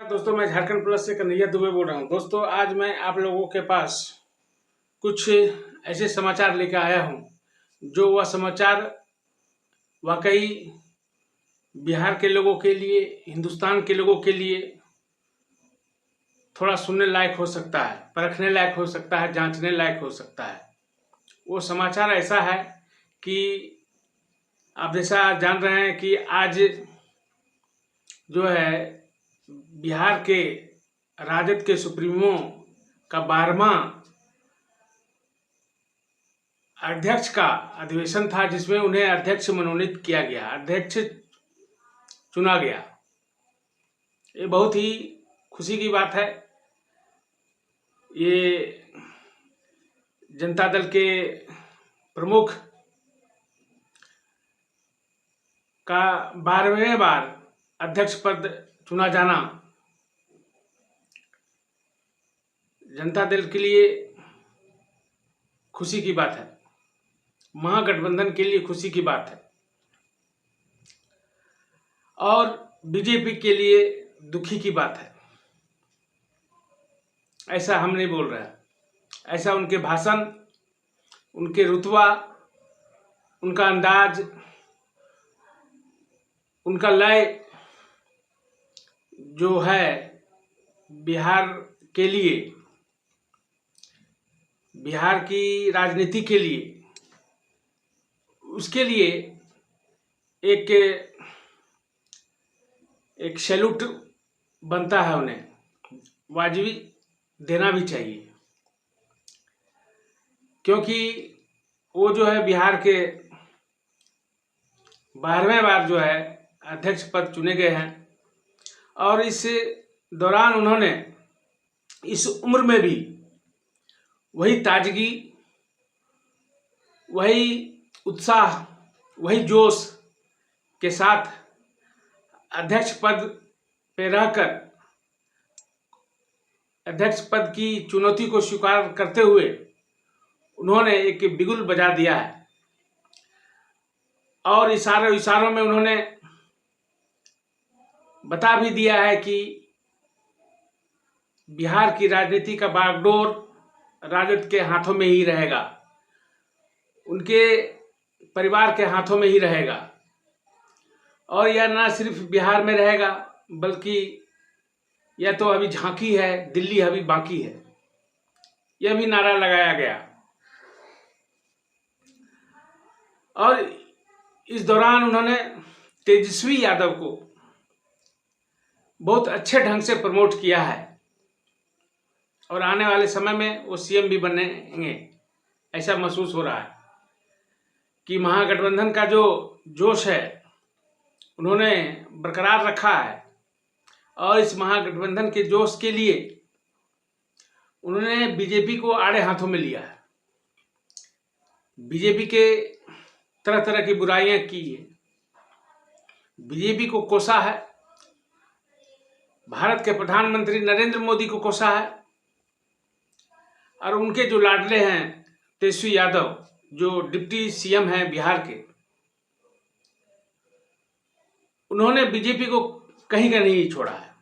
दोस्तों, मैं झारखंड प्लस से कन्हैया दुबे बोल रहा हूं। दोस्तों, आज मैं आप लोगों के पास कुछ ऐसे समाचार लेकर आया हूं जो वह समाचार वाकई बिहार के लोगों के लिए, हिंदुस्तान के लोगों के लिए थोड़ा सुनने लायक हो सकता है, परखने लायक हो सकता है, जांचने लायक हो सकता है। वो समाचार ऐसा है कि आप जैसा जान रहे हैं कि आज जो है बिहार के राजद के सुप्रीमो का 12वां अध्यक्ष का अधिवेशन था, जिसमें उन्हें अध्यक्ष मनोनीत किया गया, अध्यक्ष चुना गया। ये बहुत ही खुशी की बात है। ये जनता दल के प्रमुख का 12वें बार अध्यक्ष पद चुना जाना जनता दल के लिए खुशी की बात है, महागठबंधन के लिए खुशी की बात है और बीजेपी के लिए दुखी की बात है। ऐसा हम नहीं बोल रहे, ऐसा उनके भाषण, उनके रुतबा, उनका अंदाज, उनका लय जो है बिहार के लिए, बिहार की राजनीति के लिए, उसके लिए एक सैल्यूट बनता है। उन्हें वाजिबी देना भी चाहिए, क्योंकि वो जो है बिहार के 12वें बार जो है अध्यक्ष पद चुने गए हैं और इस दौरान उन्होंने इस उम्र में भी वही ताजगी, वही उत्साह, वही जोश के साथ अध्यक्ष पद पे रहकर अध्यक्ष पद की चुनौती को स्वीकार करते हुए उन्होंने एक बिगुल बजा दिया है और इशारों में उन्होंने बता भी दिया है कि बिहार की राजनीति का बागडोर राजद के हाथों में ही रहेगा, उनके परिवार के हाथों में ही रहेगा और यह न सिर्फ बिहार में रहेगा बल्कि यह तो अभी झांकी है, दिल्ली अभी बाकी है, यह भी नारा लगाया गया। और इस दौरान उन्होंने तेजस्वी यादव को बहुत अच्छे ढंग से प्रमोट किया है और आने वाले समय में वो सीएम भी बनेंगे, ऐसा महसूस हो रहा है कि महागठबंधन का जो जोश है उन्होंने बरकरार रखा है और इस महागठबंधन के जोश के लिए उन्होंने बीजेपी को आड़े हाथों में लिया है, बीजेपी के तरह तरह की बुराइयां की है, बीजेपी को कोसा है, भारत के प्रधानमंत्री नरेंद्र मोदी को कोसा है और उनके जो लाडले हैं तेजस्वी यादव, जो डिप्टी सीएम हैं बिहार के, उन्होंने बीजेपी को कहीं का नहीं छोड़ा है।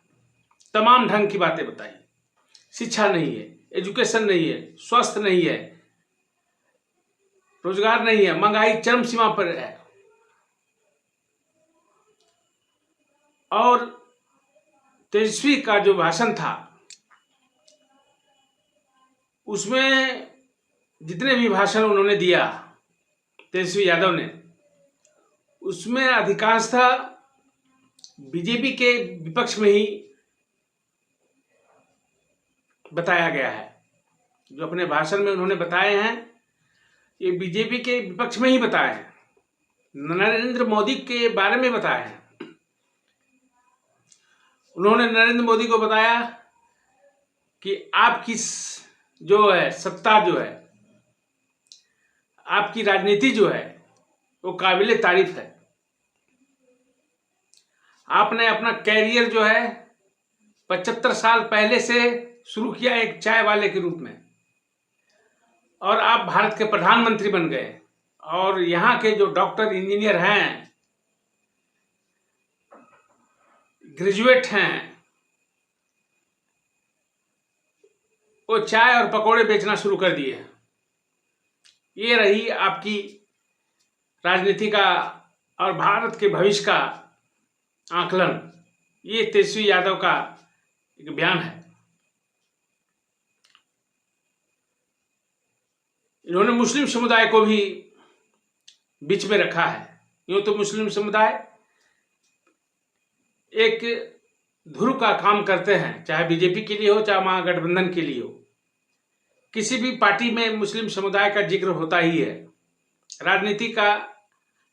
तमाम ढंग की बातें बताई, शिक्षा नहीं है, एजुकेशन नहीं है, स्वास्थ्य नहीं है, रोजगार नहीं है, महंगाई चरम सीमा पर है और तेजस्वी का जो भाषण था उसमें जितने भी भाषण उन्होंने दिया तेजस्वी यादव ने, उसमें अधिकांशतः बीजेपी के विपक्ष में ही बताया गया है। जो अपने भाषण में उन्होंने बताए हैं ये बीजेपी के विपक्ष में ही बताए हैं, नरेंद्र मोदी के बारे में बताए हैं। उन्होंने नरेंद्र मोदी को बताया कि आपकी जो है सत्ता, जो है आपकी राजनीति जो है वो काबिले तारीफ है। आपने अपना कैरियर जो है 75 साल पहले से शुरू किया एक चाय वाले के रूप में और आप भारत के प्रधानमंत्री बन गए और यहाँ के जो डॉक्टर, इंजीनियर हैं, ग्रेजुएट हैं, वो चाय और पकौड़े बेचना शुरू कर दिए हैं। ये रही आपकी राजनीति का और भारत के भविष्य का आकलन। ये तेजस्वी यादव का एक बयान है। इन्होंने मुस्लिम समुदाय को भी बीच में रखा है। यूं तो मुस्लिम समुदाय एक ध्रुव का काम करते हैं, चाहे बीजेपी के लिए हो चाहे महागठबंधन के लिए हो। किसी भी पार्टी में मुस्लिम समुदाय का जिक्र होता ही है। राजनीति का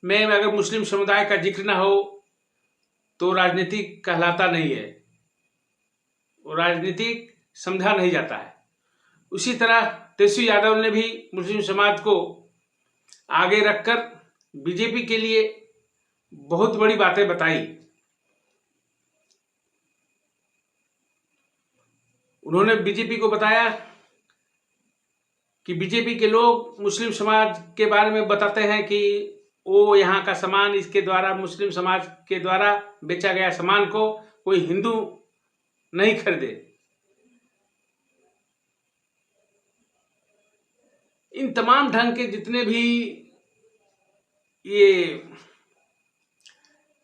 में अगर मुस्लिम समुदाय का जिक्र ना हो तो राजनीति कहलाता नहीं है, वो राजनीतिक समझा नहीं जाता है। उसी तरह तेजस्वी यादव ने भी मुस्लिम समाज को आगे रखकर बीजेपी के लिए बहुत बड़ी बातें बताई। उन्होंने बीजेपी को बताया कि बीजेपी के लोग मुस्लिम समाज के बारे में बताते हैं कि वो यहाँ का सामान, इसके द्वारा मुस्लिम समाज के द्वारा बेचा गया सामान को कोई हिंदू नहीं खरीदे। इन तमाम ढंग के जितने भी ये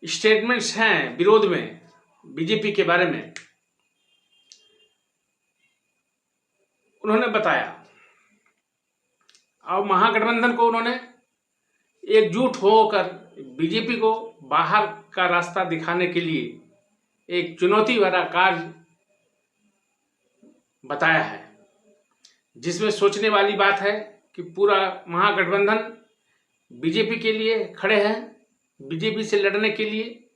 स्टेटमेंट्स हैं विरोध में बीजेपी के बारे में, उन्होंने बताया। और महागठबंधन को उन्होंने एकजुट होकर बीजेपी को बाहर का रास्ता दिखाने के लिए एक चुनौती भरा कार्य बताया है, जिसमें सोचने वाली बात है कि पूरा महागठबंधन बीजेपी के लिए खड़े हैं, बीजेपी से लड़ने के लिए।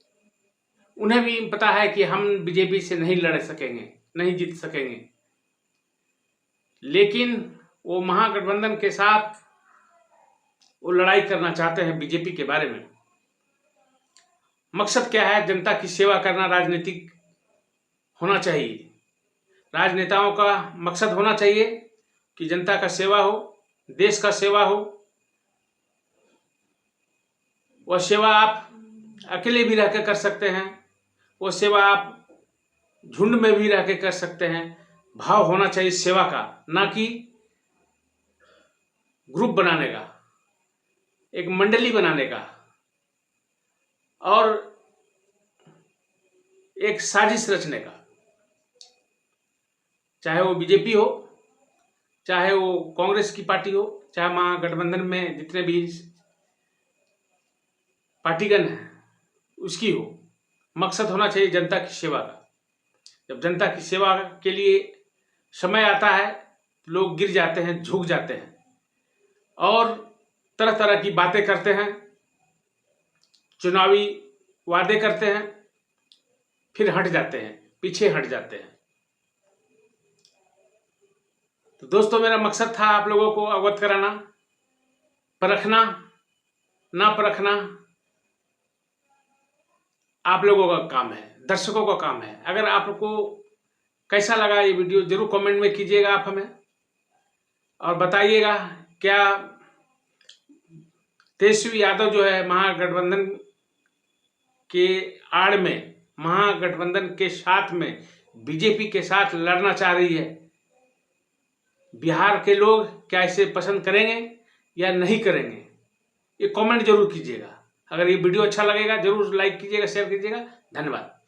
उन्हें भी पता है कि हम बीजेपी से नहीं लड़ सकेंगे, नहीं जीत सकेंगे, लेकिन वो महागठबंधन के साथ वो लड़ाई करना चाहते हैं बीजेपी के बारे में। मकसद क्या है? जनता की सेवा करना राजनीतिक होना चाहिए। राजनेताओं का मकसद होना चाहिए कि जनता का सेवा हो, देश का सेवा हो। वह सेवा आप अकेले भी रह के कर सकते हैं, वो सेवा आप झुंड में भी रह के कर सकते हैं। भाव होना चाहिए सेवा का, ना कि ग्रुप बनाने का, एक मंडली बनाने का और एक साजिश रचने का। चाहे वो बीजेपी हो, चाहे वो कांग्रेस की पार्टी हो, चाहे महागठबंधन में जितने भी पार्टीगण हैं उसकी हो, मकसद होना चाहिए जनता की सेवा का। जब जनता की सेवा के लिए समय आता है, लोग गिर जाते हैं, झुक जाते हैं और तरह तरह की बातें करते हैं, चुनावी वादे करते हैं, फिर हट जाते हैं, पीछे हट जाते हैं। तो दोस्तों, मेरा मकसद था आप लोगों को अवगत कराना। परखना ना परखना आप लोगों का काम है, दर्शकों का काम है। अगर आपको कैसा लगा ये वीडियो जरूर कमेंट में कीजिएगा आप हमें, और बताइएगा क्या तेजस्वी यादव जो है महागठबंधन के आड़ में, महागठबंधन के साथ में बीजेपी के साथ लड़ना चाह रही है। बिहार के लोग क्या इसे पसंद करेंगे या नहीं करेंगे, ये कमेंट जरूर कीजिएगा। अगर ये वीडियो अच्छा लगेगा जरूर लाइक कीजिएगा, शेयर कीजिएगा। धन्यवाद।